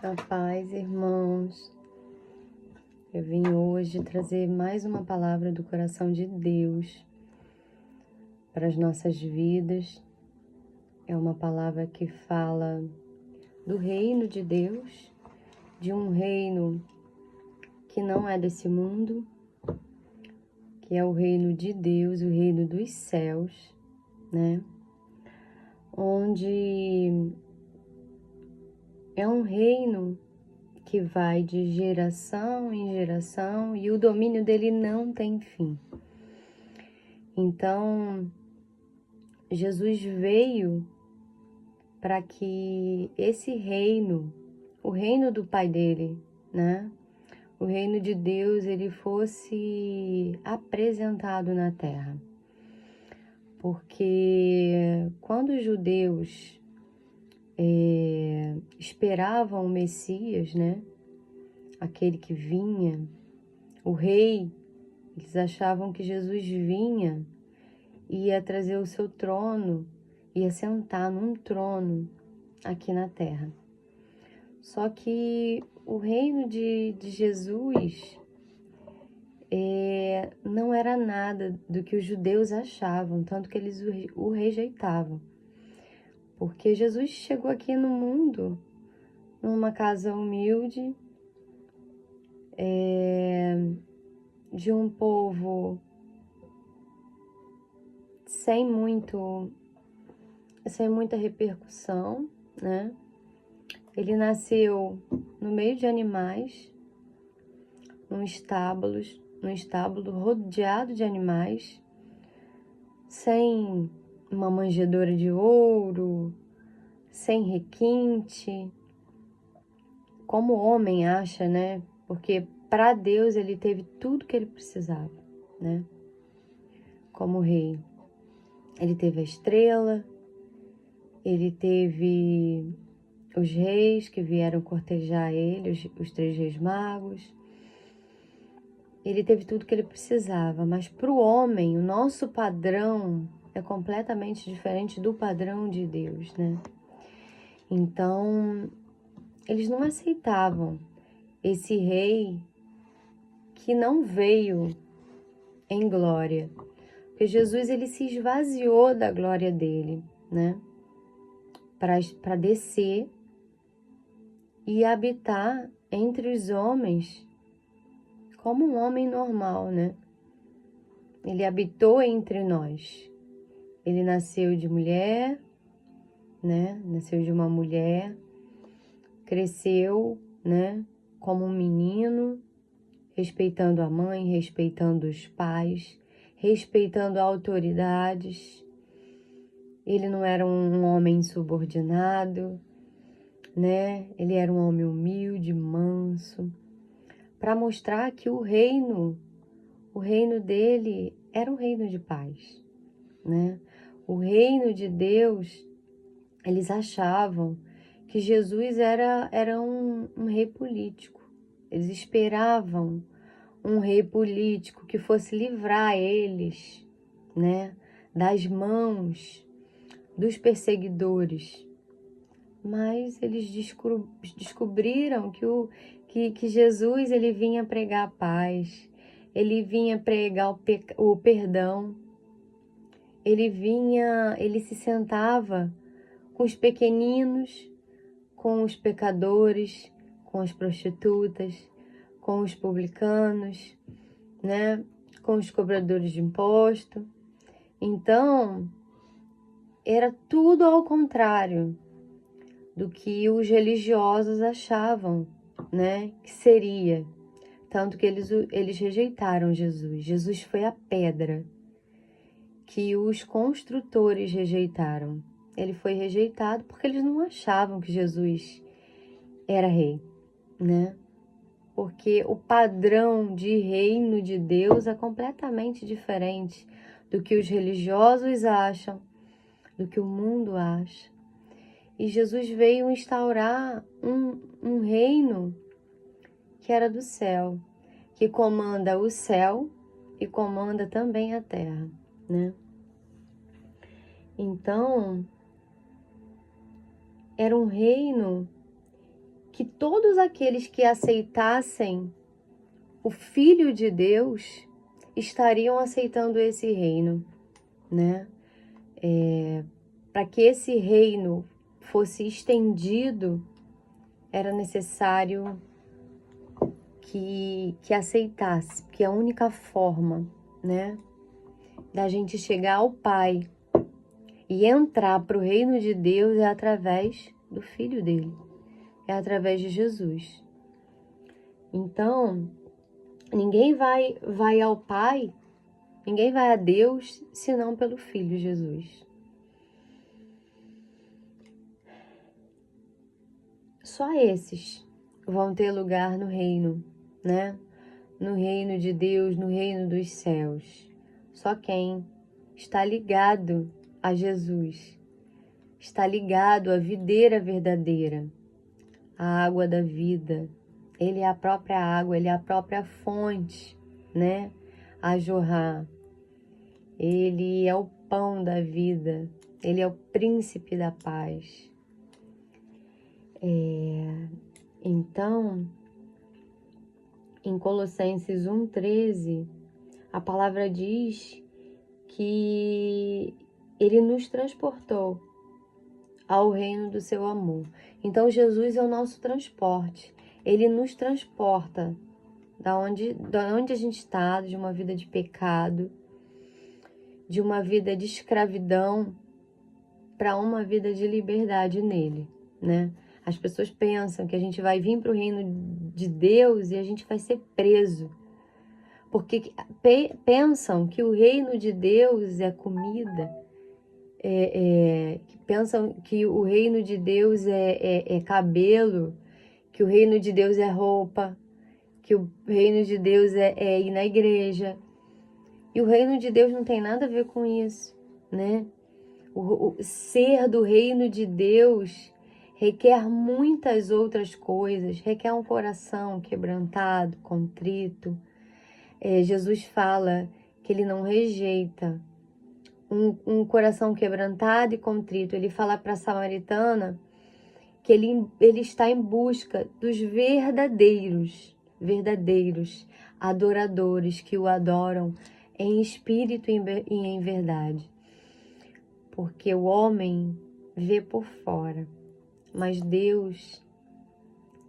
A paz, irmãos. Eu vim hoje trazer mais uma palavra do coração de Deus para as nossas vidas. É uma palavra que fala do reino de Deus, de um reino que não é desse mundo, que é o reino de Deus, o reino dos céus, né? Onde é um reino que vai de geração em geração e o domínio dele não tem fim. Então, Jesus veio para que esse reino, o reino do Pai dele, né? O reino de Deus, ele fosse apresentado na terra. Porque quando os judeus esperavam o Messias, né? Aquele que vinha, o rei, eles achavam que Jesus vinha e ia trazer o seu trono, ia sentar num trono aqui na terra. Só que o reino de Jesus não era nada do que os judeus achavam, tanto que eles o rejeitavam. Porque Jesus chegou aqui no mundo, numa casa humilde, de um povo sem muita repercussão, né? Ele nasceu no meio de animais, num estábulo rodeado de animais, sem uma manjedoura de ouro, sem requinte, como o homem acha, né? Porque para Deus ele teve tudo que ele precisava, né? Como rei. Ele teve a estrela, ele teve os reis que vieram cortejar ele, os 3 reis magos. Ele teve tudo que ele precisava, mas para o homem, o nosso padrão é completamente diferente do padrão de Deus, né? Então, eles não aceitavam esse rei que não veio em glória. Porque Jesus, ele se esvaziou da glória dele, né? Para descer e habitar entre os homens como um homem normal, né? Ele habitou entre nós. Ele nasceu de mulher, né? Nasceu de uma mulher, cresceu, né? Como um menino, respeitando a mãe, respeitando os pais, respeitando autoridades. Ele não era um homem insubordinado, né? Ele era um homem humilde, manso, para mostrar que o reino dele era um reino de paz, né? O reino de Deus, eles achavam que Jesus era um rei político. Eles esperavam um rei político que fosse livrar eles, né, das mãos dos perseguidores. Mas eles descobriram que Jesus, ele vinha pregar a paz, ele vinha pregar o perdão, ele se sentava com os pequeninos, com os pecadores, com as prostitutas, com os publicanos, né? Com os cobradores de imposto. Então, era tudo ao contrário do que os religiosos achavam, né? Que seria. Tanto que eles rejeitaram Jesus. Jesus foi a pedra que os construtores rejeitaram. Ele foi rejeitado porque eles não achavam que Jesus era rei, né? Porque o padrão de reino de Deus é completamente diferente do que os religiosos acham, do que o mundo acha. E Jesus veio instaurar um reino que era do céu, que comanda o céu e comanda também a terra, né? Então, era um reino que todos aqueles que aceitassem o Filho de Deus estariam aceitando esse reino, né? Para que esse reino fosse estendido, era necessário que aceitasse, porque a única forma, né, da gente chegar ao Pai e entrar para o reino de Deus é através do Filho dele, é através de Jesus. Então, ninguém vai ao Pai, ninguém vai a Deus, senão pelo Filho Jesus. Só esses vão ter lugar no reino, né? No reino de Deus, no reino dos céus. Só quem está ligado a Jesus, está ligado à videira verdadeira, à água da vida. Ele é a própria água, ele é a própria fonte, né? A jorrar. Ele é o pão da vida, ele é o príncipe da paz. Então, em Colossenses 1,13, a palavra diz que ele nos transportou ao reino do seu amor. Então, Jesus é o nosso transporte. Ele nos transporta da onde a gente está, de uma vida de pecado, de uma vida de escravidão, para uma vida de liberdade nele, né? As pessoas pensam que a gente vai vir para o reino de Deus e a gente vai ser preso. Porque pensam que o reino de Deus é comida, pensam que o reino de Deus é cabelo, que o reino de Deus é roupa, que o reino de Deus é ir na igreja. E o reino de Deus não tem nada a ver com isso, né? O ser do reino de Deus requer muitas outras coisas, requer um coração quebrantado, contrito. Jesus fala que ele não rejeita um coração quebrantado e contrito. Ele fala para a samaritana que ele está em busca dos verdadeiros adoradores que o adoram em espírito e em verdade. Porque o homem vê por fora, mas Deus,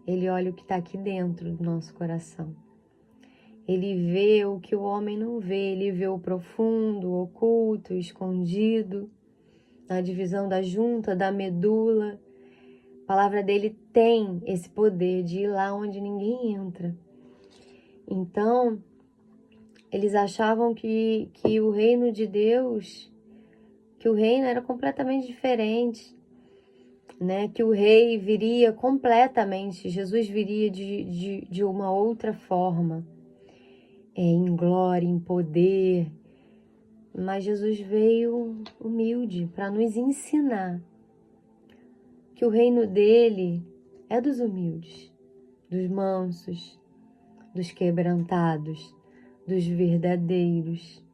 ele olha o que está aqui dentro do nosso coração. Ele vê o que o homem não vê, ele vê o profundo, o oculto, o escondido, na divisão da junta, da medula. A palavra dele tem esse poder de ir lá onde ninguém entra. Então, eles achavam que o reino de Deus, que o reino era completamente diferente, né? Que o rei viria completamente, Jesus viria de uma outra forma, em glória, em poder. Mas Jesus veio humilde para nos ensinar que o reino dele é dos humildes, dos mansos, dos quebrantados, dos verdadeiros.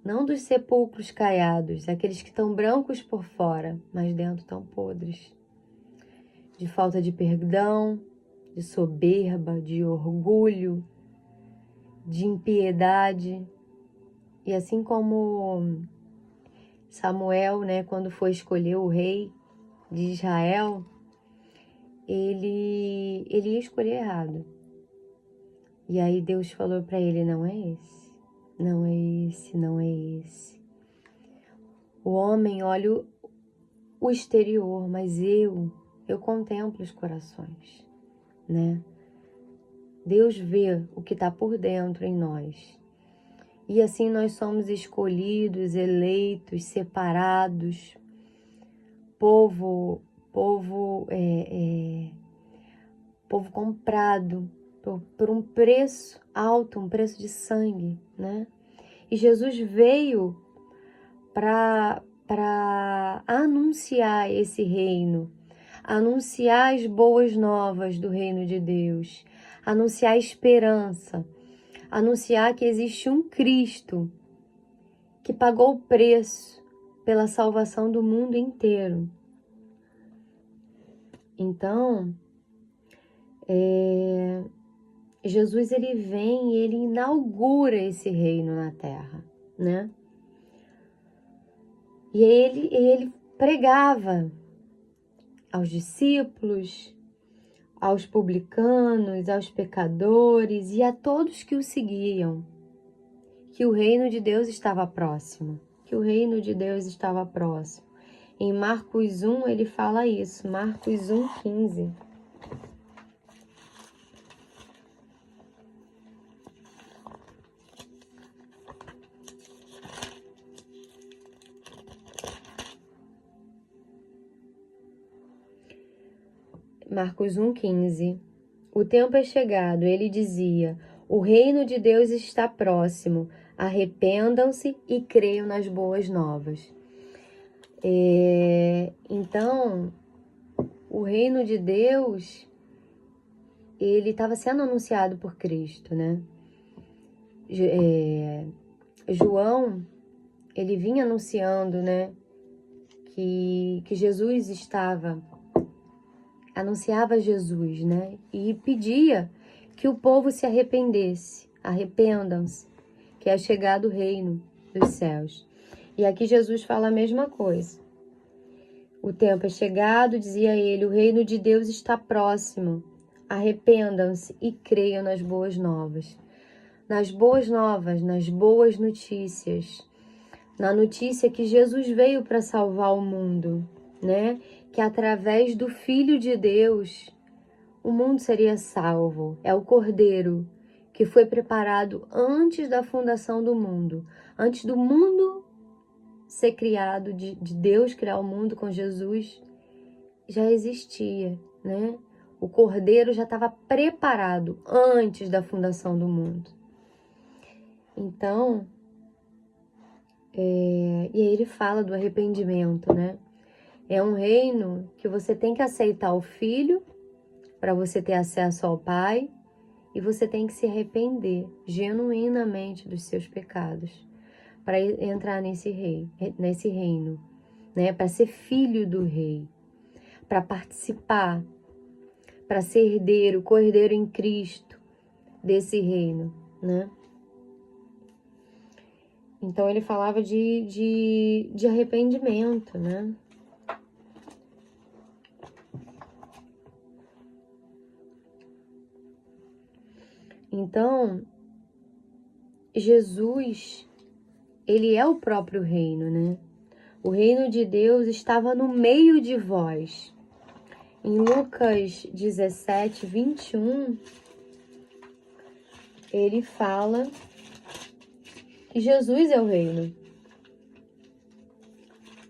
Não dos sepulcros caiados, aqueles que estão brancos por fora, mas dentro estão podres. De falta de perdão, de soberba, de orgulho, de impiedade. E assim como Samuel, né, quando foi escolher o rei de Israel, ele ia escolher errado. E aí Deus falou para ele, não é esse, não é esse, não é esse. O homem olha o exterior, mas eu contemplo os corações, né? Deus vê o que está por dentro em nós. E assim nós somos escolhidos, eleitos, separados, povo comprado por um preço alto, um preço de sangue, né? E Jesus veio para anunciar esse reino, anunciar as boas novas do reino de Deus, anunciar a esperança, anunciar que existe um Cristo que pagou o preço pela salvação do mundo inteiro. Então, Jesus, ele vem e ele inaugura esse reino na terra, né? E ele pregava aos discípulos, aos publicanos, aos pecadores e a todos que o seguiam, que o reino de Deus estava próximo, que o reino de Deus estava próximo. Em Marcos 1 ele fala isso, Marcos 1,15. Marcos 1,15. O tempo é chegado, ele dizia, o reino de Deus está próximo, arrependam-se e creiam nas boas novas. Então, o reino de Deus, ele estava sendo anunciado por Cristo, né? João, ele vinha anunciando, né, que Jesus anunciava Jesus, né, e pedia que o povo se arrependesse, arrependam-se, que é chegado o reino dos céus. E aqui Jesus fala a mesma coisa. O tempo é chegado, dizia ele, o reino de Deus está próximo, arrependam-se e creiam nas boas novas. Nas boas novas, nas boas notícias, na notícia que Jesus veio para salvar o mundo, né? Que através do Filho de Deus o mundo seria salvo. É o Cordeiro que foi preparado antes da fundação do mundo, antes do mundo ser criado, de Deus criar o mundo com Jesus, já existia, né? O Cordeiro já estava preparado antes da fundação do mundo. Então, e aí ele fala do arrependimento, né? É um reino que você tem que aceitar o Filho para você ter acesso ao Pai e você tem que se arrepender genuinamente dos seus pecados para entrar nesse reino, né? Para ser filho do Rei, para participar, para ser herdeiro, co-herdeiro em Cristo desse reino, né? Então ele falava de arrependimento, né? Então, Jesus, ele é o próprio reino, né? O reino de Deus estava no meio de vós. Em Lucas 17, 21, ele fala que Jesus é o reino.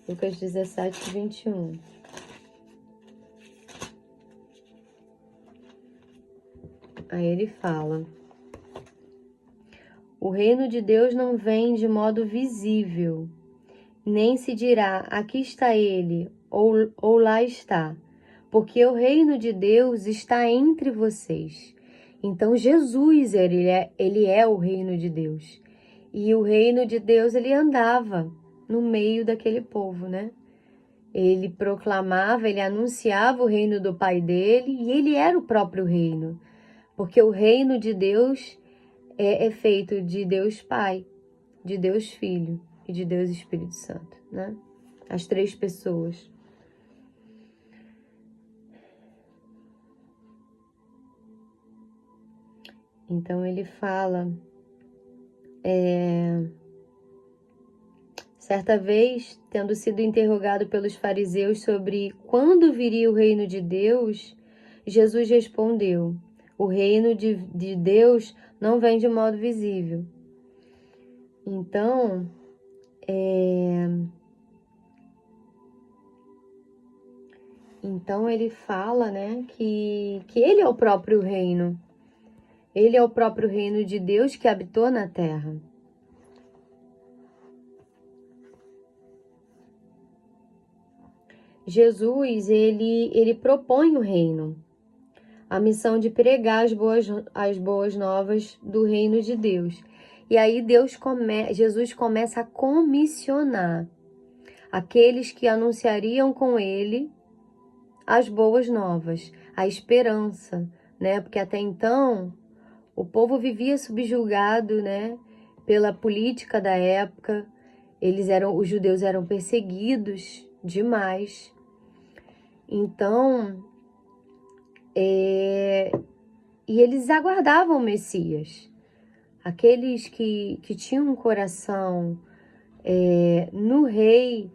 Lucas 17, 21. Aí ele fala: o reino de Deus não vem de modo visível, nem se dirá, aqui está ele, ou lá está, porque o reino de Deus está entre vocês. Então Jesus, ele é o reino de Deus. E o reino de Deus, ele andava no meio daquele povo, né? Ele proclamava, ele anunciava o reino do Pai dele e ele era o próprio reino. Porque o reino de Deus é feito de Deus Pai, de Deus Filho e de Deus Espírito Santo, né? As três pessoas. Então ele fala, certa vez, tendo sido interrogado pelos fariseus sobre quando viria o reino de Deus, Jesus respondeu: o reino de Deus não vem de modo visível. Então, ele fala, né, que ele é o próprio reino. Ele é o próprio reino de Deus que habitou na terra. Jesus, ele propõe o reino, a missão de pregar as boas novas do reino de Deus. E aí Jesus começa a comissionar aqueles que anunciariam com ele as boas novas, a esperança né? Porque até então o povo vivia subjugado, né, pela política da época. Os judeus eram perseguidos demais. Então, e eles aguardavam o Messias. Aqueles que tinham um coração no rei,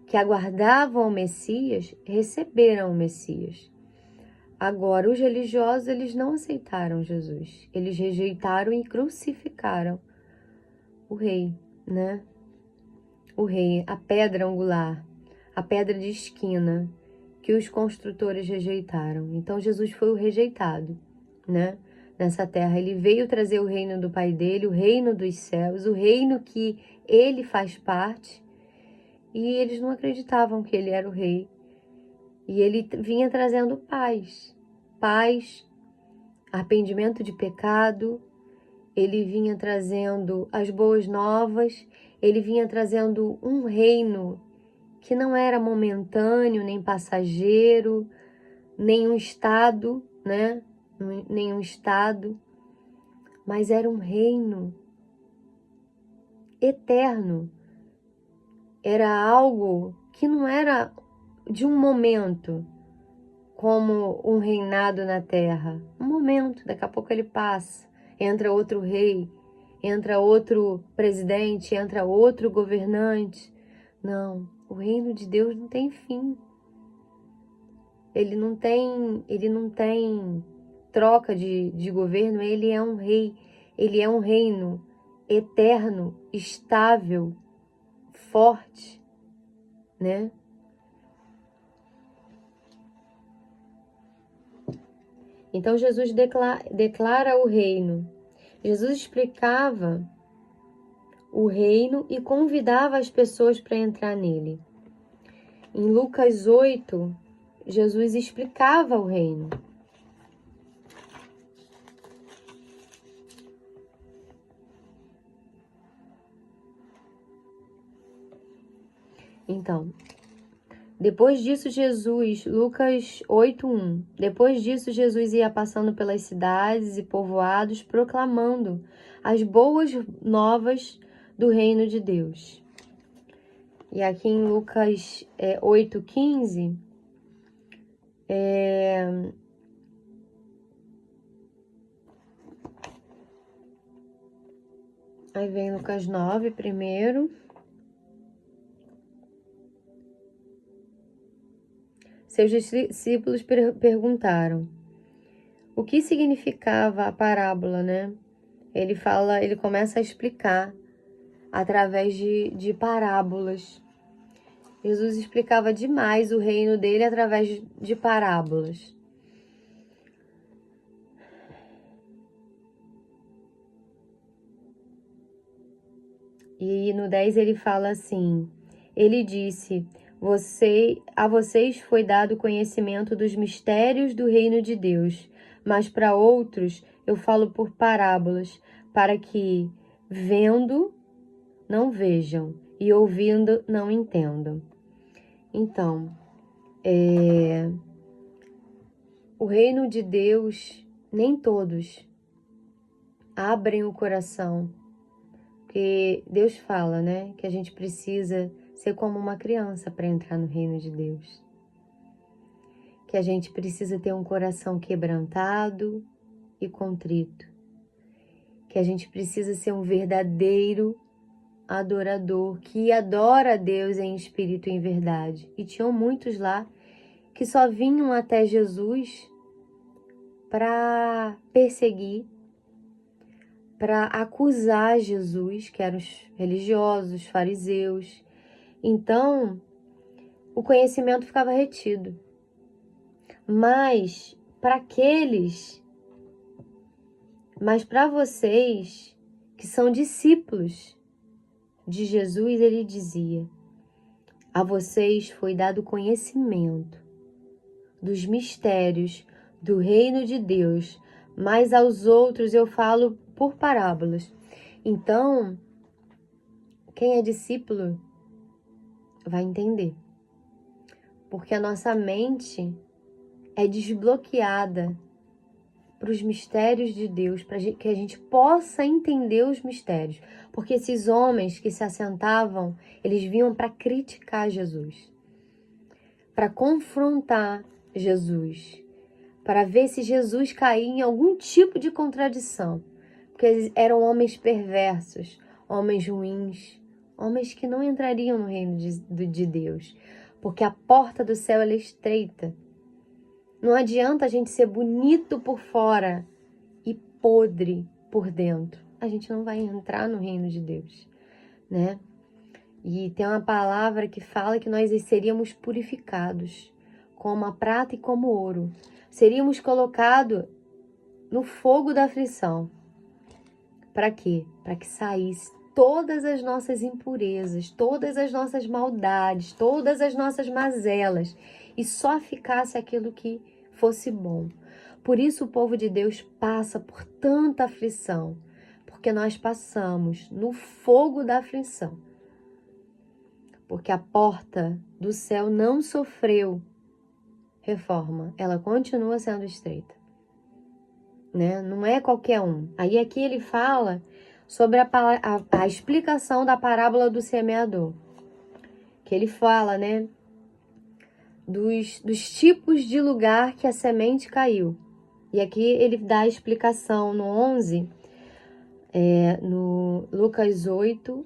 que aguardavam o Messias, receberam o Messias. Agora, os religiosos, eles não aceitaram Jesus. Eles rejeitaram e crucificaram o rei, né? O rei, a pedra angular, a pedra de esquina, que os construtores rejeitaram. Então, Jesus foi o rejeitado, né? Nessa terra, ele veio trazer o reino do Pai dele, o reino dos céus, o reino que ele faz parte, e eles não acreditavam que ele era o rei. E ele vinha trazendo paz, arrependimento de pecado, ele vinha trazendo as boas novas, ele vinha trazendo um reino que não era momentâneo, nem passageiro, nem um estado, né? Nenhum estado, mas era um reino eterno. Era algo que não era de um momento, como um reinado na terra. Um momento, daqui a pouco ele passa, entra outro rei, entra outro presidente, entra outro governante. Não, o reino de Deus não tem fim. Ele não tem troca de governo, ele é um rei, ele é um reino eterno, estável, forte, né? Então Jesus declara o reino. Jesus explicava o reino e convidava as pessoas para entrar nele. Em Lucas 8, Jesus explicava o reino. Então, depois disso Lucas 8:1. Depois disso Jesus ia passando pelas cidades e povoados, proclamando as boas novas do reino de Deus. E aqui em Lucas 8:15, aí vem Lucas 9 primeiro. Seus discípulos perguntaram o que significava a parábola, né? Ele começa a explicar através de parábolas. Jesus explicava demais o reino dele através de parábolas. E no 10 ele fala assim, ele disse, a vocês foi dado conhecimento dos mistérios do reino de Deus, mas para outros eu falo por parábolas, para que, vendo, não vejam, e ouvindo, não entendam. Então, o reino de Deus, nem todos abrem o coração, porque Deus fala, né, que a gente precisa ser como uma criança para entrar no reino de Deus. Que a gente precisa ter um coração quebrantado e contrito. Que a gente precisa ser um verdadeiro adorador, que adora a Deus em espírito e em verdade. E tinham muitos lá que só vinham até Jesus para perseguir, para acusar Jesus, que eram os religiosos, os fariseus. Então, o conhecimento ficava retido. Mas para vocês que são discípulos de Jesus, ele dizia: a vocês foi dado conhecimento dos mistérios do reino de Deus, mas aos outros eu falo por parábolas. Então, quem é discípulo vai entender. Porque a nossa mente é desbloqueada para os mistérios de Deus, para que a gente possa entender os mistérios. Porque esses homens que se assentavam, eles vinham para criticar Jesus, para confrontar Jesus, para ver se Jesus caía em algum tipo de contradição. Porque eles eram homens perversos, homens ruins, homens que não entrariam no reino de Deus. Porque a porta do céu ela é estreita. Não adianta a gente ser bonito por fora e podre por dentro. A gente não vai entrar no reino de Deus, né? E tem uma palavra que fala que nós seríamos purificados, como a prata e como ouro. Seríamos colocados no fogo da aflição. Para quê? Para que saísse todas as nossas impurezas, todas as nossas maldades, todas as nossas mazelas e só ficasse aquilo que fosse bom. Por isso o povo de Deus passa por tanta aflição, porque nós passamos no fogo da aflição. Porque a porta do céu não sofreu reforma, ela continua sendo estreita. Né? Não é qualquer um. Aí aqui ele fala sobre a explicação da parábola do semeador. Que ele fala, né? Dos tipos de lugar que a semente caiu. E aqui ele dá a explicação no 11, no Lucas 8,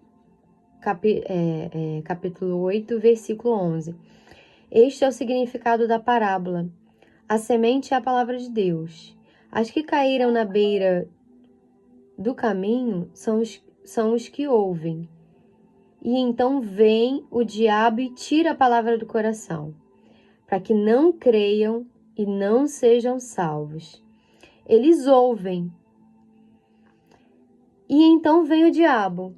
capítulo 8, versículo 11. Este é o significado da parábola. A semente é a palavra de Deus. As que caíram na beira do caminho são os que ouvem. E então vem o diabo e tira a palavra do coração, para que não creiam e não sejam salvos. Eles ouvem. E então vem o diabo.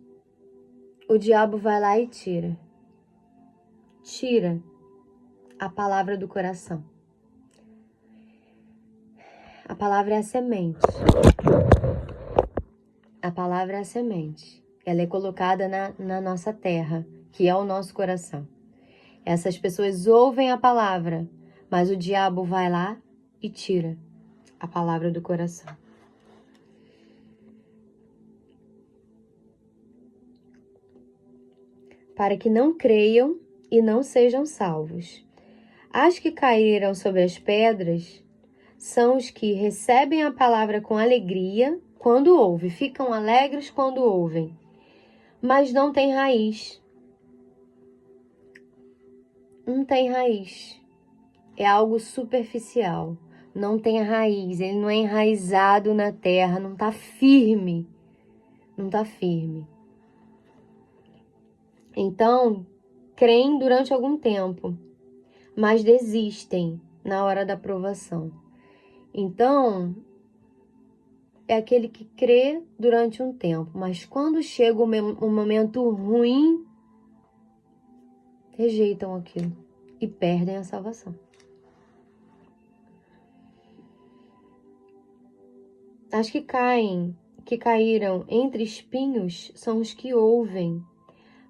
O diabo vai lá e tira. Tira a palavra do coração. A palavra é a semente. A palavra é a semente. Ela é colocada na nossa terra, que é o nosso coração. Essas pessoas ouvem a palavra, mas o diabo vai lá e tira a palavra do coração. Para que não creiam e não sejam salvos. As que caíram sobre as pedras são os que recebem a palavra com alegria quando ouvem, ficam alegres quando ouvem, mas não tem raiz. Não tem raiz. É algo superficial. Não tem raiz, ele não é enraizado na terra, não está firme. Não está firme. Então, creem durante algum tempo, mas desistem na hora da provação. Então, é aquele que crê durante um tempo, mas quando chega um momento ruim, rejeitam aquilo e perdem a salvação. As que caíram entre espinhos são os que ouvem,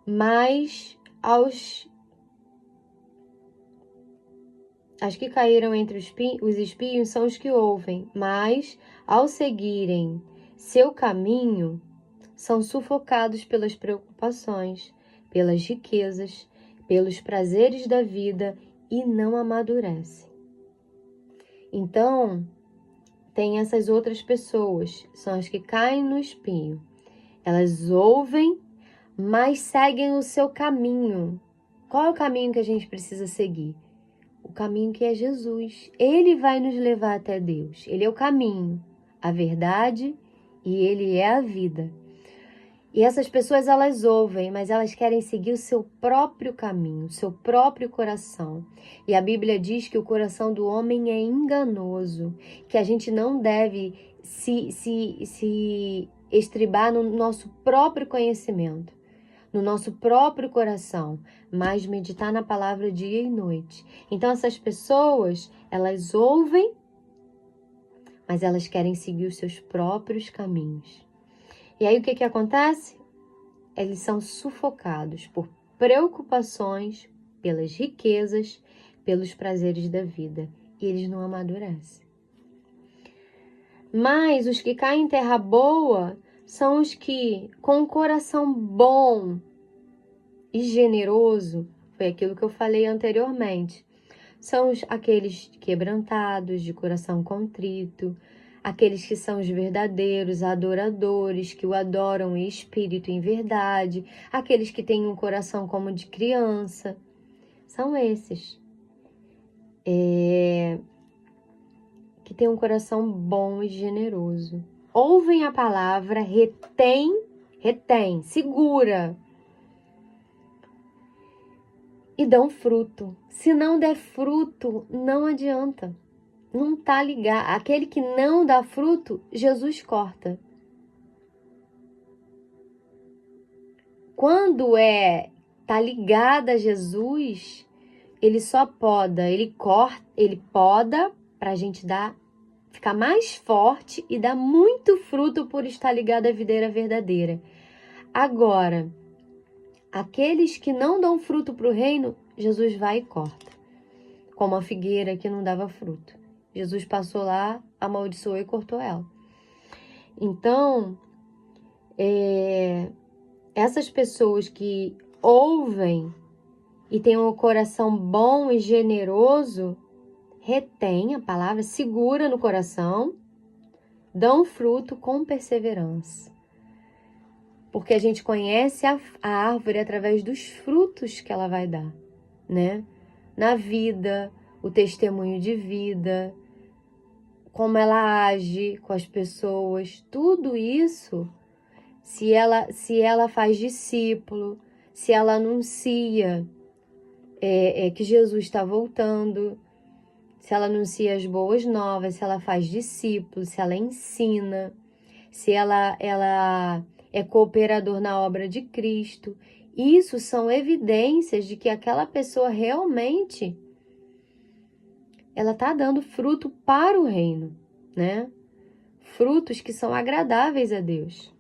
mas as que caíram entre os espinhos são os que ouvem, mas ao seguirem seu caminho, são sufocados pelas preocupações, pelas riquezas, pelos prazeres da vida e não amadurecem. Então, tem essas outras pessoas, são as que caem no espinho. Elas ouvem, mas seguem o seu caminho. Qual é o caminho que a gente precisa seguir? O caminho que é Jesus. Ele vai nos levar até Deus. Ele é o caminho, a verdade e ele é a vida. E essas pessoas, elas ouvem, mas elas querem seguir o seu próprio caminho, o seu próprio coração. E a Bíblia diz que o coração do homem é enganoso, que a gente não deve se estribar no nosso próprio conhecimento, no nosso próprio coração, mas meditar na palavra dia e noite. Então essas pessoas, elas ouvem, mas elas querem seguir os seus próprios caminhos. E aí o que acontece? Eles são sufocados por preocupações, pelas riquezas, pelos prazeres da vida. E eles não amadurecem. Mas os que caem em terra boa são os que, com um coração bom e generoso, foi aquilo que eu falei anteriormente, são aqueles quebrantados, de coração contrito, aqueles que são os verdadeiros adoradores, que o adoram em espírito e em verdade, aqueles que têm um coração como de criança, são esses. Que têm um coração bom e generoso. Ouvem a palavra, retém, segura. E dão fruto. Se não der fruto, não adianta. Não tá ligado. Aquele que não dá fruto, Jesus corta. Quando tá ligado a Jesus, ele só poda, ele poda para a gente ficar mais forte e dar muito fruto por estar ligado à videira verdadeira. Agora, aqueles que não dão fruto para o reino, Jesus vai e corta. Como a figueira que não dava fruto. Jesus passou lá, amaldiçoou e cortou ela. Então, essas pessoas que ouvem e têm um coração bom e generoso, retém a palavra, segura no coração, dão fruto com perseverança. Porque a gente conhece a árvore através dos frutos que ela vai dar, né? Na vida, o testemunho de vida, como ela age com as pessoas, tudo isso, se ela faz discípulo, se ela anuncia que Jesus está voltando, se ela anuncia as boas novas, se ela faz discípulo, se ela ensina, se ela é cooperador na obra de Cristo. Isso são evidências de que aquela pessoa realmente ela está dando fruto para o reino, né? Frutos que são agradáveis a Deus.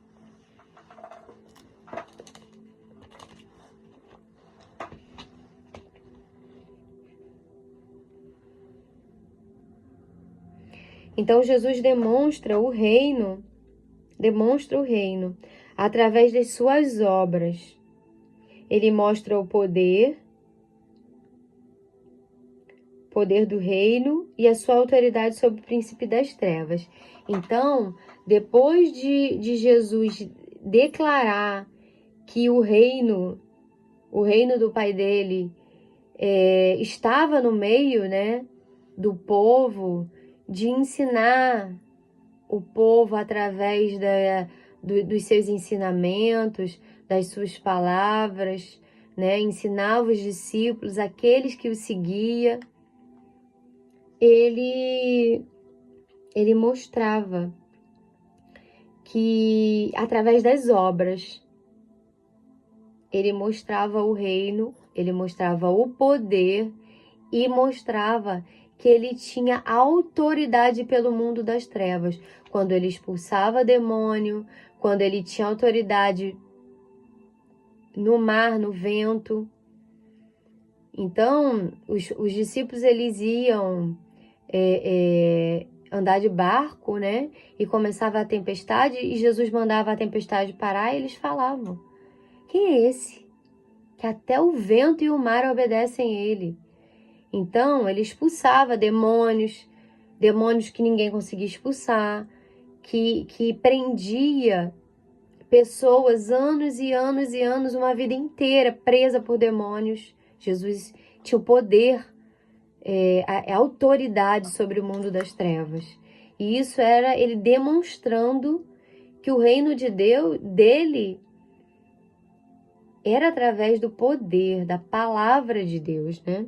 Então Jesus demonstra o reino através das suas obras. Ele mostra o poder do reino e a sua autoridade sobre o príncipe das trevas. Então, depois de Jesus declarar que o reino do Pai dele estava no meio, né, do povo, de ensinar o povo através dos seus ensinamentos, das suas palavras, né, ensinava os discípulos, aqueles que o seguiam, ele mostrava que através das obras ele mostrava o reino, ele mostrava o poder e mostrava que ele tinha autoridade pelo mundo das trevas. Quando ele expulsava demônio, quando ele tinha autoridade no mar, no vento. Então, os discípulos, eles iam andar de barco, né? E começava a tempestade, e Jesus mandava a tempestade parar, e eles falavam: quem é esse? Que até o vento e o mar obedecem a ele. Então, ele expulsava demônios que ninguém conseguia expulsar, que prendia pessoas anos e anos e anos, uma vida inteira presa por demônios. Jesus tinha o poder, a autoridade sobre o mundo das trevas. E isso era ele demonstrando que o reino de Deus, dele, era através do poder, da palavra de Deus, né?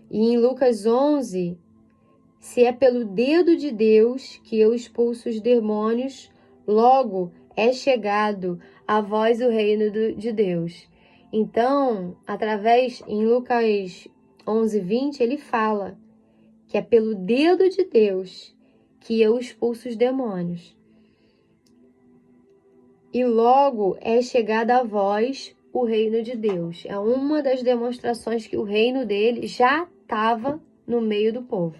E em Lucas 11, se é pelo dedo de Deus que eu expulso os demônios, logo é chegado a vós o reino de Deus. Então, em Lucas 11, 20, ele fala que é pelo dedo de Deus que eu expulso os demônios. E logo é chegado a vós o reino de Deus. É uma das demonstrações que o reino dele já estava no meio do povo.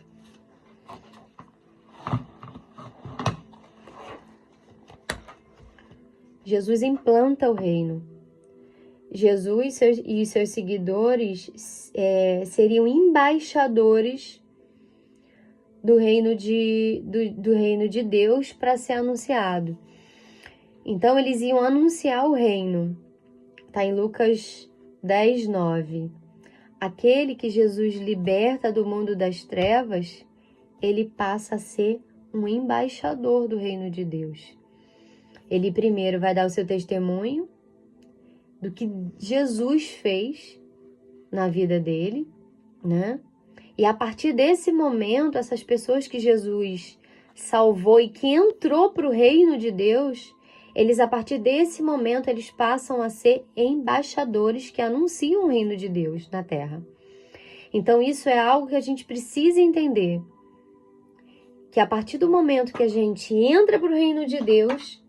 Jesus implanta o reino. Jesus e seus seguidores seriam embaixadores do reino de Deus para ser anunciado. Então, eles iam anunciar o reino. Está em Lucas 10, 9. Aquele que Jesus liberta do mundo das trevas, ele passa a ser um embaixador do reino de Deus. Ele primeiro vai dar o seu testemunho do que Jesus fez na vida dele, né? E a partir desse momento, essas pessoas que Jesus salvou e que entrou para o reino de Deus, eles, a partir desse momento, eles passam a ser embaixadores que anunciam o reino de Deus na terra. Então, isso é algo que a gente precisa entender. Que a partir do momento que a gente entra para o reino de Deus,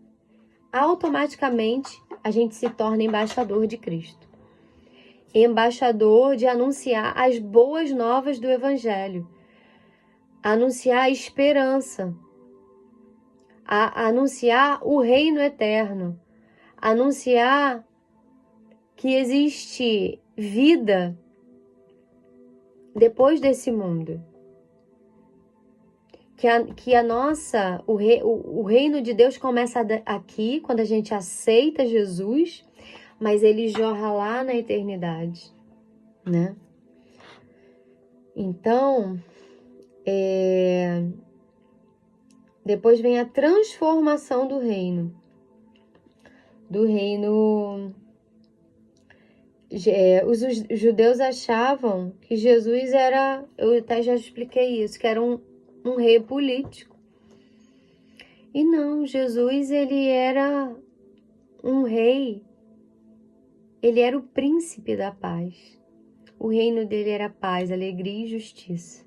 automaticamente a gente se torna embaixador de Cristo. Embaixador de anunciar as boas novas do Evangelho. Anunciar a esperança. Anunciar o reino eterno. Anunciar que existe vida depois desse mundo. O reino de Deus começa aqui, quando a gente aceita Jesus, mas ele jorra lá na eternidade, né? Então, depois vem a transformação do reino. Os judeus achavam que Jesus era, eu até já expliquei isso, que era um rei político. E não, Jesus, ele era um rei, ele era o príncipe da paz. O reino dele era paz, alegria e justiça.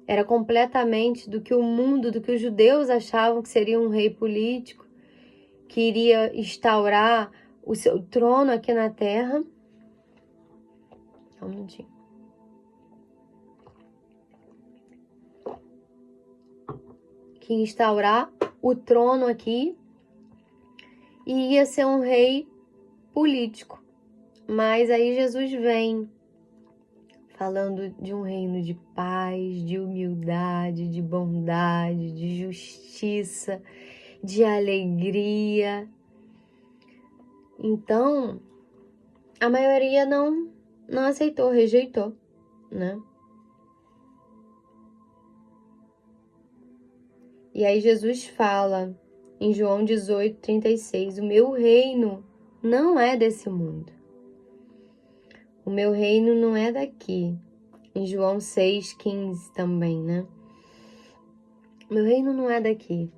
Era completamente do que o mundo, do que os judeus achavam que seria um rei político, que iria instaurar o seu trono aqui na terra. Um minutinho. Que instaurar o trono aqui e ia ser um rei político. Mas aí Jesus vem falando de um reino de paz, de humildade, de bondade, de justiça, de alegria. Então, a maioria não aceitou, rejeitou, né? E aí Jesus fala em João 18, 36, o meu reino não é desse mundo. O meu reino não é daqui. Em João 6, 15 também, né? O meu reino não é daqui.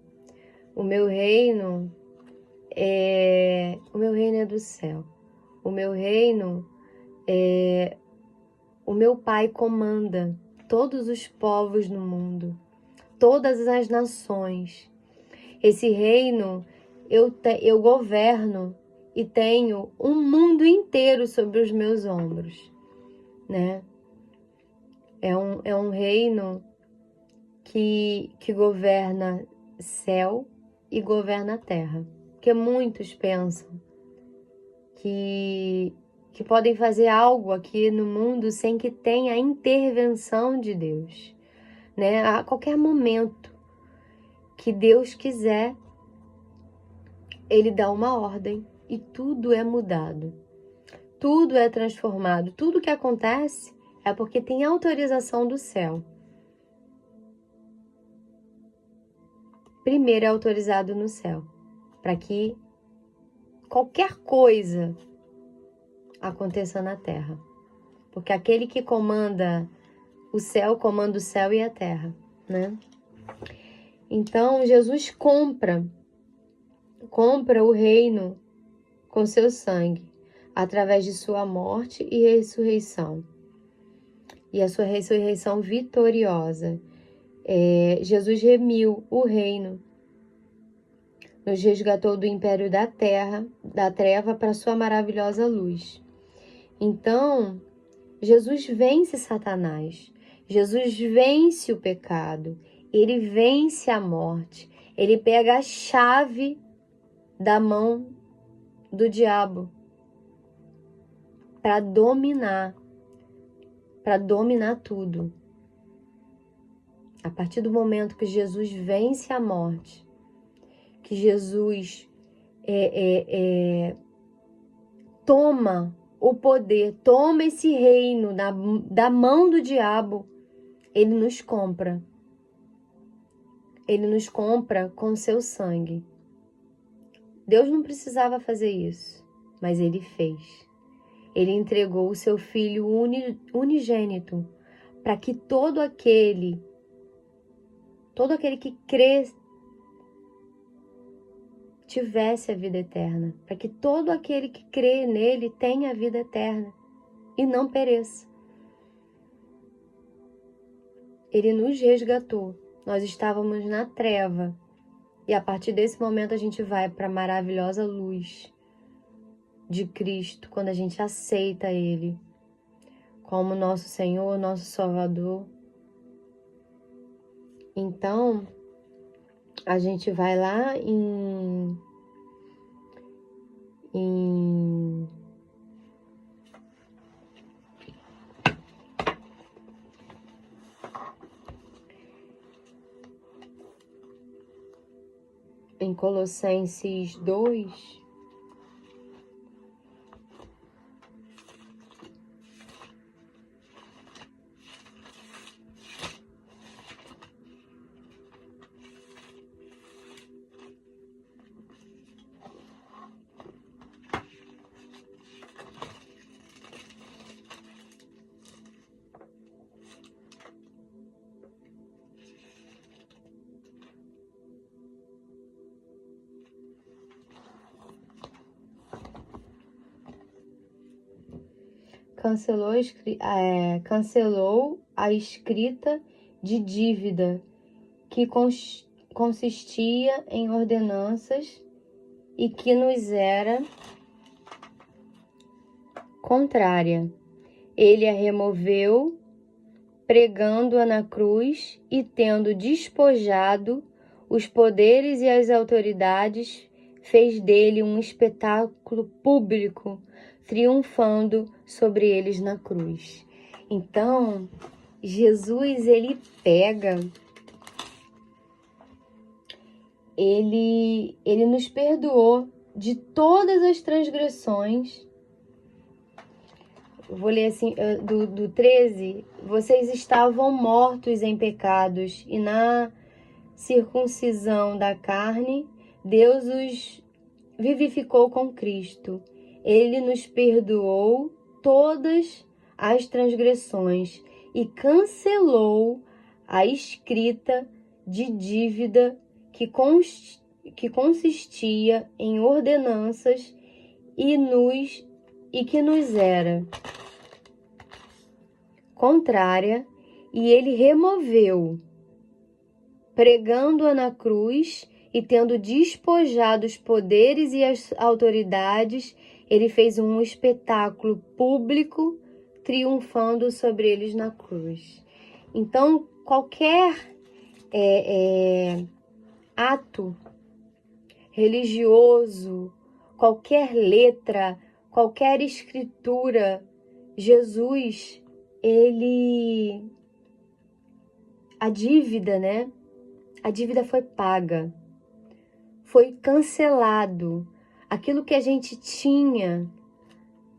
O meu reino é do céu. O meu reino o meu Pai comanda todos os povos no mundo, todas as nações. Esse reino eu governo e tenho um mundo inteiro sobre os meus ombros, né? É um reino que governa céu e governa terra. Porque muitos pensam que podem fazer algo aqui no mundo sem que tenha a intervenção de Deus, né? A qualquer momento que Deus quiser, Ele dá uma ordem e tudo é mudado, tudo é transformado, tudo que acontece é porque tem autorização do céu. Primeiro é autorizado no céu, para que qualquer coisa aconteça na terra. Porque aquele que comanda o céu e a terra, né? Então, Jesus compra o reino com seu sangue, através de sua morte e ressurreição. E a sua ressurreição vitoriosa. Jesus remiu o reino, nos resgatou do império da treva para sua maravilhosa luz. Então, Jesus vence Satanás, Jesus vence o pecado, ele vence a morte, ele pega a chave da mão do diabo para dominar tudo. A partir do momento que Jesus vence a morte, que Jesus toma o poder, toma esse reino da mão do diabo, ele nos compra. Ele nos compra com seu sangue. Deus não precisava fazer isso, mas ele fez. Ele entregou o seu Filho unigênito para que todo aquele que crê tivesse a vida eterna, para que todo aquele que crê nele tenha a vida eterna e não pereça. Ele nos resgatou. Nós estávamos na treva e a partir desse momento a gente vai para a maravilhosa luz de Cristo, quando a gente aceita Ele como nosso Senhor, nosso Salvador. Então, a gente vai lá em Colossenses 2, cancelou a escrita de dívida que consistia em ordenanças e que nos era contrária. Ele a removeu, pregando-a na cruz e tendo despojado os poderes e as autoridades, fez dele um espetáculo público, triunfando sobre eles na cruz. Então, Jesus, ele pega, ele nos perdoou de todas as transgressões. Eu vou ler assim, do 13, vocês estavam mortos em pecados e na circuncisão da carne, Deus os vivificou com Cristo. Ele nos perdoou todas as transgressões e cancelou a escrita de dívida que consistia em ordenanças e que nos era contrária, e ele removeu, pregando-a na cruz e tendo despojado os poderes e as autoridades, ele fez um espetáculo público, triunfando sobre eles na cruz. Então, qualquer ato religioso, qualquer letra, qualquer escritura, Jesus, a dívida, né? A dívida foi paga, foi cancelado. Aquilo que a gente tinha,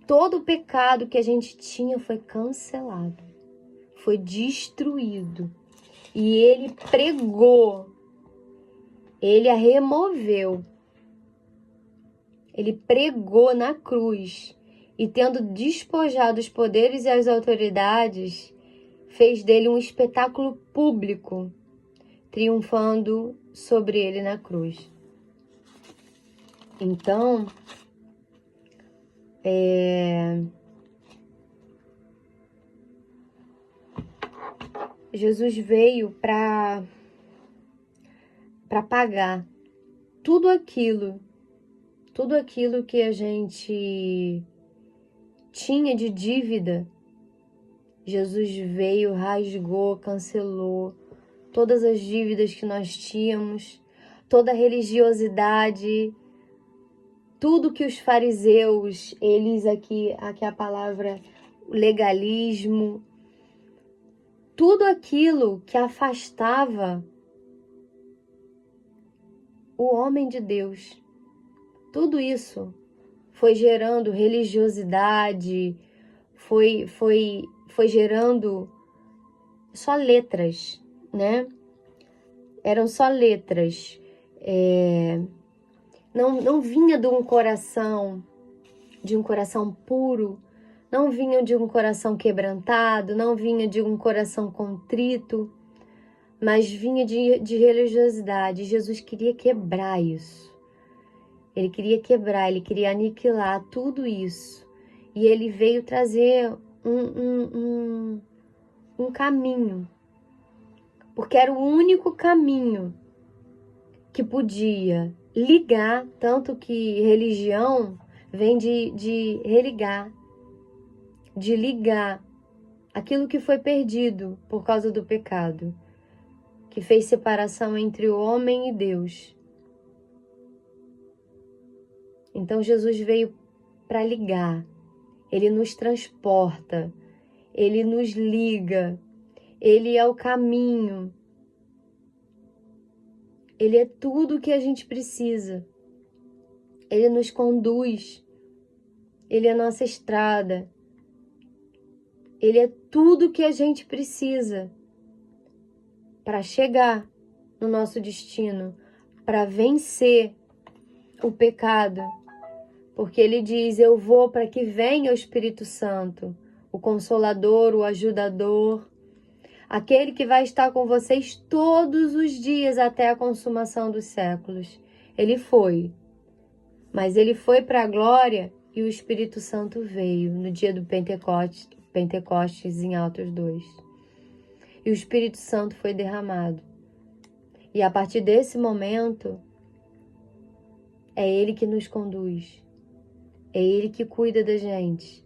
todo o pecado que a gente tinha foi cancelado, foi destruído. E ele pregou, ele a removeu. Ele pregou na cruz e, tendo despojado os poderes e as autoridades, fez dele um espetáculo público, triunfando sobre ele na cruz. Então, Jesus veio para pagar tudo aquilo que a gente tinha de dívida. Jesus veio, rasgou, cancelou todas as dívidas que nós tínhamos, toda a religiosidade, tudo que os fariseus, eles aqui a palavra legalismo, tudo aquilo que afastava o homem de Deus, tudo isso foi gerando religiosidade, foi gerando só letras, né? Eram só letras. Não vinha de um coração puro, não vinha de um coração quebrantado, não vinha de um coração contrito, mas vinha de religiosidade. Jesus queria quebrar isso. Ele queria quebrar, ele queria aniquilar tudo isso. E ele veio trazer um caminho, porque era o único caminho que podia ligar, tanto que religião vem de religar, de ligar aquilo que foi perdido por causa do pecado, que fez separação entre o homem e Deus. Então Jesus veio para ligar, ele nos transporta, ele nos liga, ele é o caminho, ele é tudo o que a gente precisa, ele nos conduz, ele é a nossa estrada, ele é tudo o que a gente precisa para chegar no nosso destino, para vencer o pecado. Porque ele diz, eu vou para que venha o Espírito Santo, o Consolador, o Ajudador, aquele que vai estar com vocês todos os dias até a consumação dos séculos. Ele foi, mas ele foi para a glória e o Espírito Santo veio no dia do Pentecostes em Atos 2. E o Espírito Santo foi derramado. E a partir desse momento, é ele que nos conduz. É ele que cuida da gente.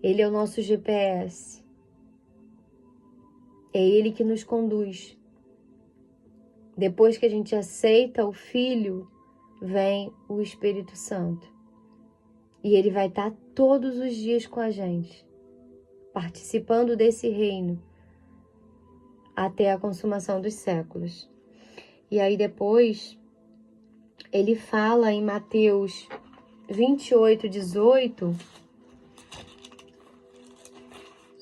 Ele é o nosso GPS. É ele que nos conduz. Depois que a gente aceita o Filho, vem o Espírito Santo. E ele vai estar todos os dias com a gente, participando desse reino, até a consumação dos séculos. E aí depois, ele fala em Mateus 28, 18,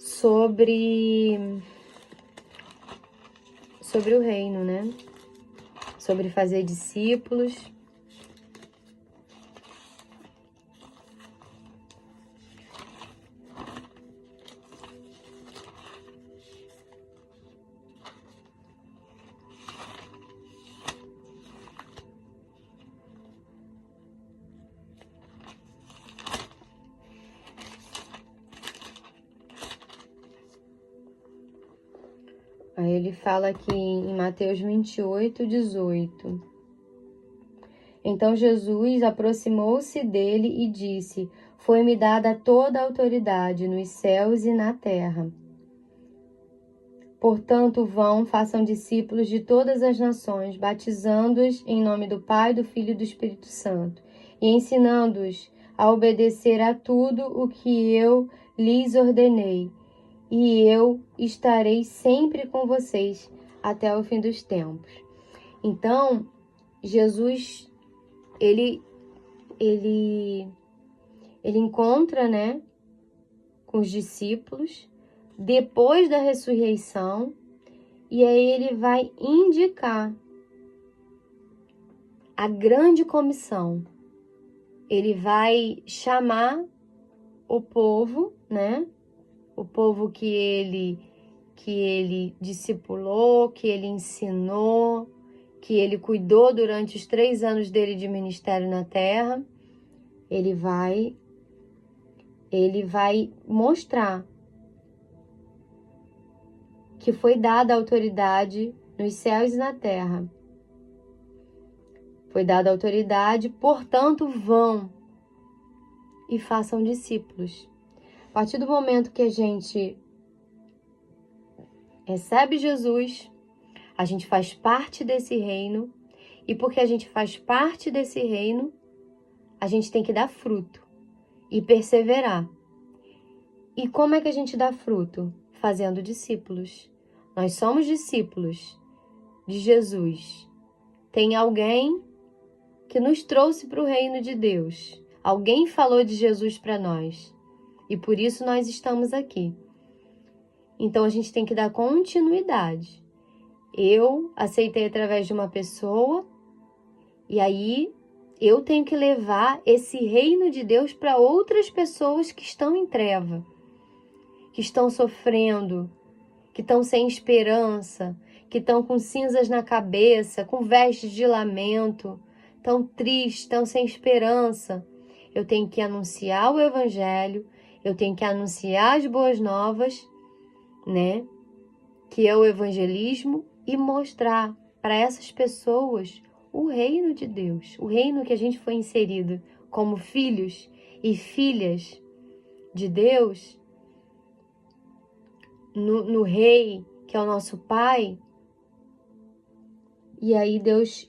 sobre o reino, né? Sobre fazer discípulos. Aí ele fala aqui em Mateus 28, 18. Então Jesus aproximou-se dele e disse, foi-me dada toda a autoridade nos céus e na terra. Portanto, vão, façam discípulos de todas as nações, batizando-os em nome do Pai, do Filho e do Espírito Santo, e ensinando-os a obedecer a tudo o que eu lhes ordenei. E eu estarei sempre com vocês até o fim dos tempos. Então, Jesus, ele encontra, né, com os discípulos depois da ressurreição, e aí ele vai indicar a grande comissão. Ele vai chamar o povo, né? O povo que ele discipulou, que ele ensinou, que ele cuidou durante os 3 anos dele de ministério na terra. Ele vai mostrar que foi dada a autoridade nos céus e na terra. Foi dada a autoridade, portanto, vão e façam discípulos. A partir do momento que a gente recebe Jesus, a gente faz parte desse reino, e porque a gente faz parte desse reino, a gente tem que dar fruto e perseverar. E como é que a gente dá fruto? Fazendo discípulos. Nós somos discípulos de Jesus. Tem alguém que nos trouxe para o reino de Deus. Alguém falou de Jesus para nós. E por isso nós estamos aqui. Então a gente tem que dar continuidade. Eu aceitei através de uma pessoa, e aí eu tenho que levar esse reino de Deus para outras pessoas que estão em treva, que estão sofrendo, que estão sem esperança, que estão com cinzas na cabeça, com vestes de lamento, estão tristes, estão sem esperança. Eu tenho que anunciar o Evangelho, eu tenho que anunciar as boas novas, né? Que é o evangelismo, e mostrar para essas pessoas o reino de Deus, o reino que a gente foi inserido como filhos e filhas de Deus, no Rei, que é o nosso Pai. E aí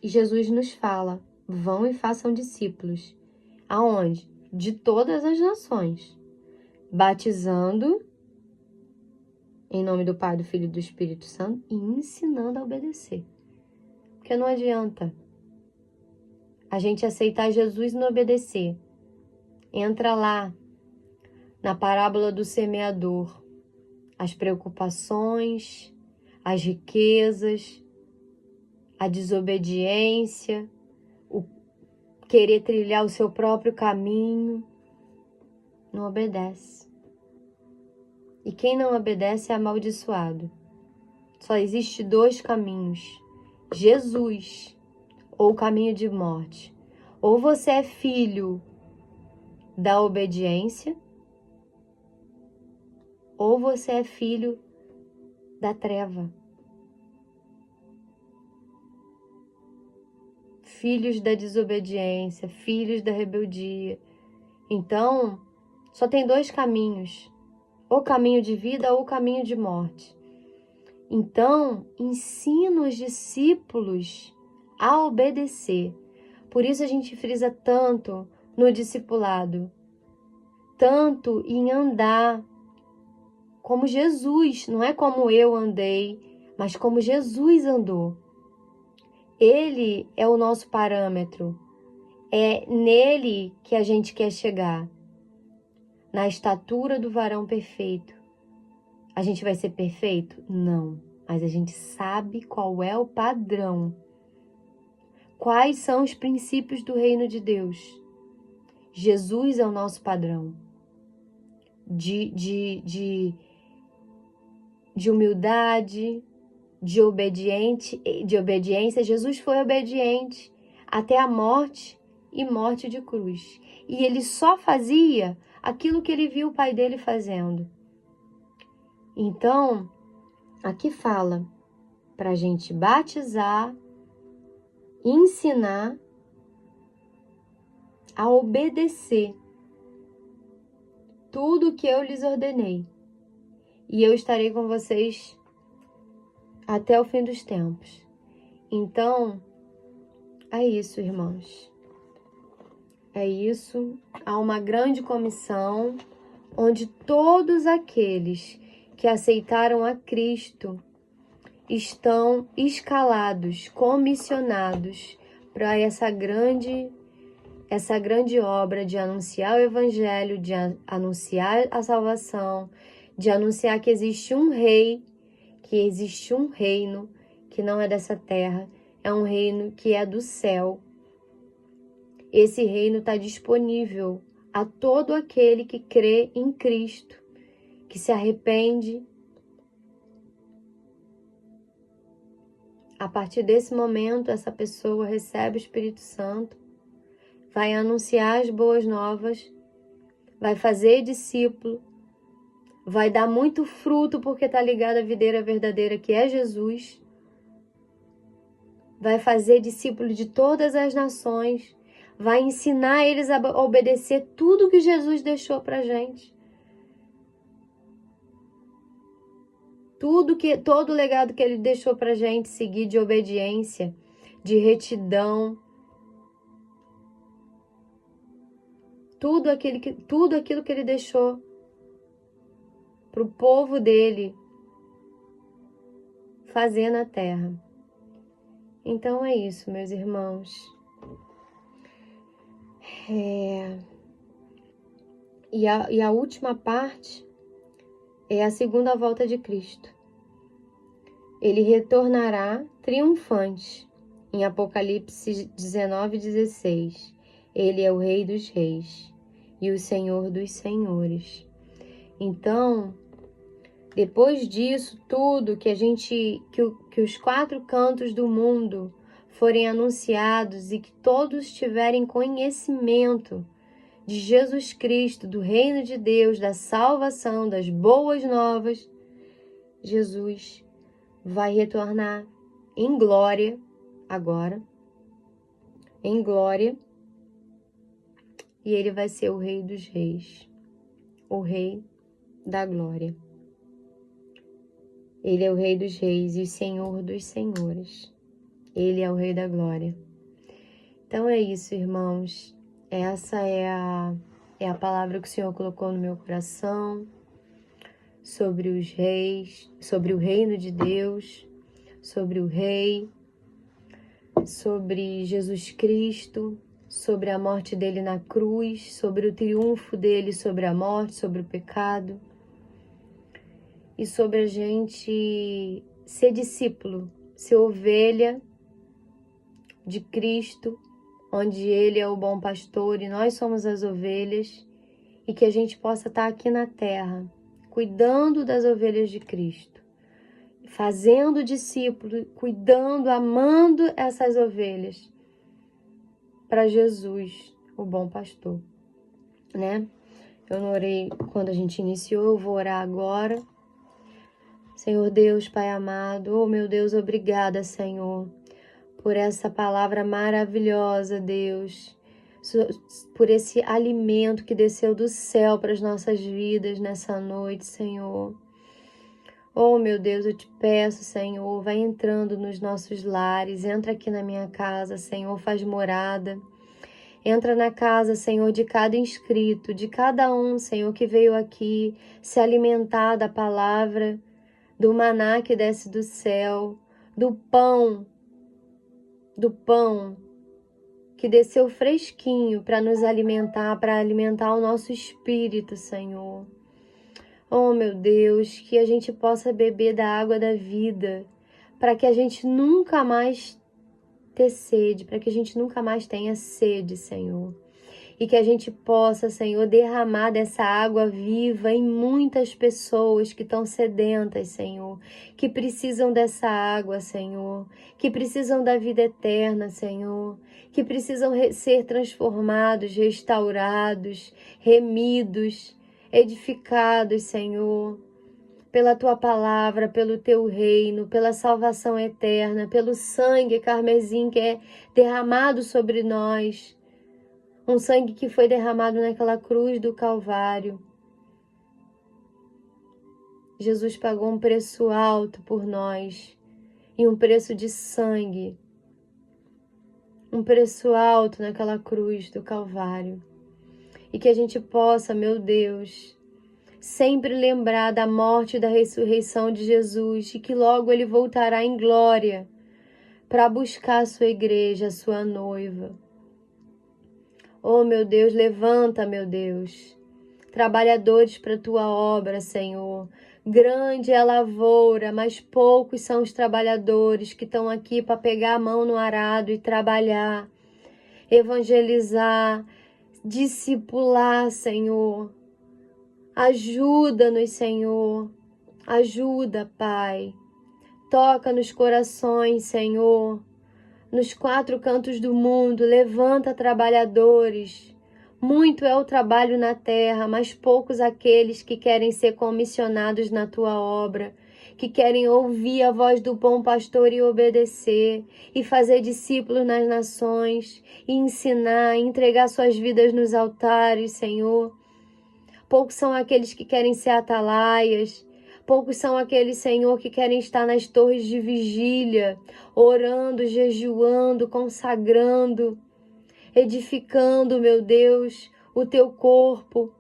Jesus nos fala: vão e façam discípulos. Aonde? De todas as nações, batizando em nome do Pai, do Filho e do Espírito Santo e ensinando a obedecer. Porque não adianta a gente aceitar Jesus e não obedecer. Entra lá na parábola do semeador. As preocupações, as riquezas, a desobediência, o querer trilhar o seu próprio caminho. Não obedece. E quem não obedece é amaldiçoado. Só existe 2 caminhos: Jesus ou o caminho de morte. Ou você é filho da obediência, ou você é filho da treva. Filhos da desobediência, filhos da rebeldia. Então, só tem 2 caminhos: ou caminho de vida ou caminho de morte. Então, ensina os discípulos a obedecer. Por isso a gente frisa tanto no discipulado, tanto em andar como Jesus, não é como eu andei, mas como Jesus andou. Ele é o nosso parâmetro, é nele que a gente quer chegar, na estatura do varão perfeito. A gente vai ser perfeito? Não, mas a gente sabe qual é o padrão. Quais são os princípios do reino de Deus? Jesus é o nosso padrão de humildade, de obediência. Jesus foi obediente até a morte e morte de cruz. E ele só fazia aquilo que ele viu o pai dele fazendo. Então, aqui fala para a gente batizar, ensinar a obedecer tudo o que eu lhes ordenei. E eu estarei com vocês até o fim dos tempos. Então, é isso, irmãos. É isso. Há uma grande comissão onde todos aqueles que aceitaram a Cristo estão escalados, comissionados para essa grande obra de anunciar o Evangelho, de anunciar a salvação, de anunciar que existe um rei, que existe um reino que não é dessa terra, é um reino que é do céu. Esse reino está disponível a todo aquele que crê em Cristo, que se arrepende. A partir desse momento, essa pessoa recebe o Espírito Santo, vai anunciar as boas novas, vai fazer discípulo, vai dar muito fruto porque está ligado à videira verdadeira que é Jesus, vai fazer discípulo de todas as nações, vai ensinar eles a obedecer tudo que Jesus deixou para a gente. Todo o legado que ele deixou para a gente seguir de obediência, de retidão. tudo aquilo que ele deixou para o povo dele fazer na terra. Então é isso, meus irmãos. E a última parte é a segunda volta de Cristo. Ele retornará triunfante. Em Apocalipse 19:16. Ele é o Rei dos Reis e o Senhor dos Senhores. Então, depois disso tudo que os 4 cantos do mundo forem anunciados e que todos tiverem conhecimento de Jesus Cristo, do reino de Deus, da salvação, das boas novas, Jesus vai retornar em glória agora, em glória, e ele vai ser o Rei dos Reis, o Rei da glória. Ele é o Rei dos Reis e o Senhor dos Senhores. Ele é o Rei da glória. Então é isso, irmãos. Essa é a palavra que o Senhor colocou no meu coração sobre os reis, sobre o reino de Deus, sobre o Rei, sobre Jesus Cristo, sobre a morte dele na cruz, sobre o triunfo dele sobre a morte, sobre o pecado, e sobre a gente ser discípulo, ser ovelha de Cristo, onde ele é o bom pastor e nós somos as ovelhas, e que a gente possa estar aqui na terra, cuidando das ovelhas de Cristo, fazendo discípulo, cuidando, amando essas ovelhas para Jesus, o bom pastor, né? Eu não orei quando a gente iniciou, eu vou orar agora. Senhor Deus, Pai amado, oh meu Deus, obrigada, Senhor, por essa palavra maravilhosa, Deus, por esse alimento que desceu do céu para as nossas vidas nessa noite, Senhor. Oh, meu Deus, eu te peço, Senhor, vai entrando nos nossos lares, entra aqui na minha casa, Senhor, faz morada. Entra na casa, Senhor, de cada inscrito, de cada um, Senhor, que veio aqui se alimentar da palavra, do maná que desce do céu, do pão que desceu fresquinho para nos alimentar, para alimentar o nosso espírito, Senhor. Oh, meu Deus, que a gente possa beber da água da vida, para que a gente nunca mais ter sede, para que a gente nunca mais tenha sede, Senhor. E que a gente possa, Senhor, derramar dessa água viva em muitas pessoas que estão sedentas, Senhor, que precisam dessa água, Senhor, que precisam da vida eterna, Senhor, que precisam ser transformados, restaurados, remidos, edificados, Senhor, pela Tua palavra, pelo Teu reino, pela salvação eterna, pelo sangue carmesim que é derramado sobre nós, um sangue que foi derramado naquela cruz do Calvário. Jesus pagou um preço alto por nós, e um preço de sangue, um preço alto naquela cruz do Calvário. E que a gente possa, meu Deus, sempre lembrar da morte e da ressurreição de Jesus, e que logo Ele voltará em glória para buscar a sua igreja, a sua noiva. Oh, meu Deus, levanta, meu Deus, trabalhadores para a Tua obra, Senhor. Grande é a lavoura, mas poucos são os trabalhadores que estão aqui para pegar a mão no arado e trabalhar, evangelizar, discipular, Senhor. Ajuda-nos, Senhor. Ajuda, Pai. Toca nos corações, Senhor. Nos 4 cantos do mundo, levanta trabalhadores. Muito é o trabalho na terra, mas poucos aqueles que querem ser comissionados na Tua obra, que querem ouvir a voz do bom pastor e obedecer, e fazer discípulos nas nações, e ensinar, e entregar suas vidas nos altares, Senhor. Poucos são aqueles que querem ser atalaias. Poucos são aqueles, Senhor, que querem estar nas torres de vigília, orando, jejuando, consagrando, edificando, meu Deus, o teu corpo,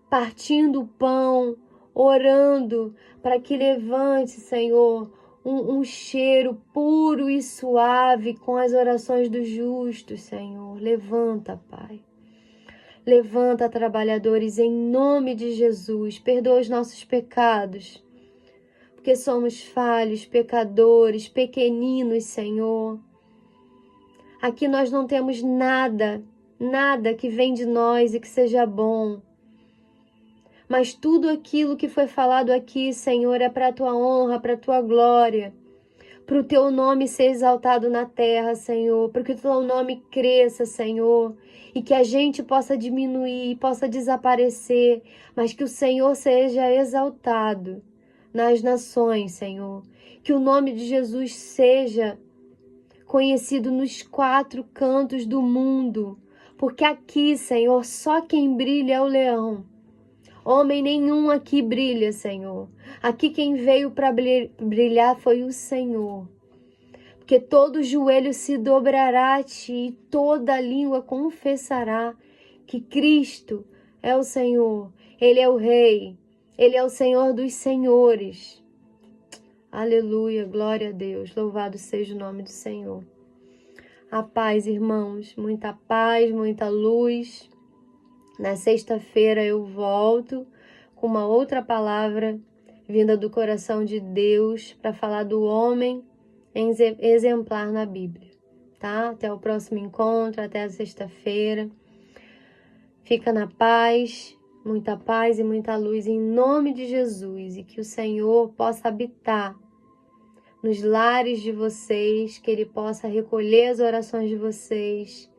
partindo o pão, orando para que levante, Senhor, um cheiro puro e suave com as orações dos justos, Senhor. Levanta, Pai. Levanta, trabalhadores, em nome de Jesus. Perdoa os nossos pecados, porque somos falhos, pecadores, pequeninos, Senhor. Aqui nós não temos nada que vem de nós e que seja bom. Mas tudo aquilo que foi falado aqui, Senhor, é para a tua honra, para a tua glória, para o teu nome ser exaltado na terra, Senhor, para que o teu nome cresça, Senhor, e que a gente possa diminuir, possa desaparecer, mas que o Senhor seja exaltado nas nações, Senhor. Que o nome de Jesus seja conhecido nos 4 cantos do mundo, porque aqui, Senhor, só quem brilha é o leão. Homem nenhum aqui brilha, Senhor. Aqui quem veio para brilhar foi o Senhor. Porque todo joelho se dobrará a ti e toda língua confessará que Cristo é o Senhor. Ele é o Rei. Ele é o Senhor dos senhores. Aleluia, glória a Deus. Louvado seja o nome do Senhor. A paz, irmãos. Muita paz, muita luz. Na sexta-feira eu volto com uma outra palavra vinda do coração de Deus para falar do homem exemplar na Bíblia, tá? Até o próximo encontro, até a sexta-feira. Fica na paz e muita luz em nome de Jesus e que o Senhor possa habitar nos lares de vocês, que Ele possa recolher as orações de vocês,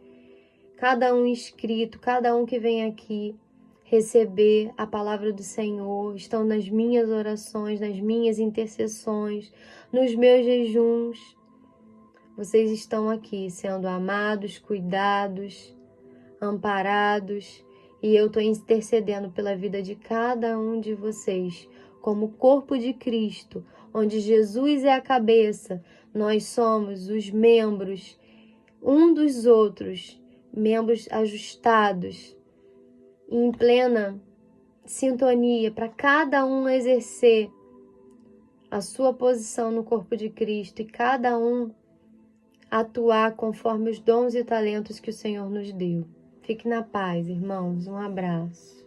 cada um inscrito, cada um que vem aqui receber a palavra do Senhor, estão nas minhas orações, nas minhas intercessões, nos meus jejuns. Vocês estão aqui sendo amados, cuidados, amparados, e eu estou intercedendo pela vida de cada um de vocês, como corpo de Cristo, onde Jesus é a cabeça, nós somos os membros, um dos outros, membros ajustados, em plena sintonia, para cada um exercer a sua posição no corpo de Cristo e cada um atuar conforme os dons e talentos que o Senhor nos deu. Fique na paz, irmãos. Um abraço.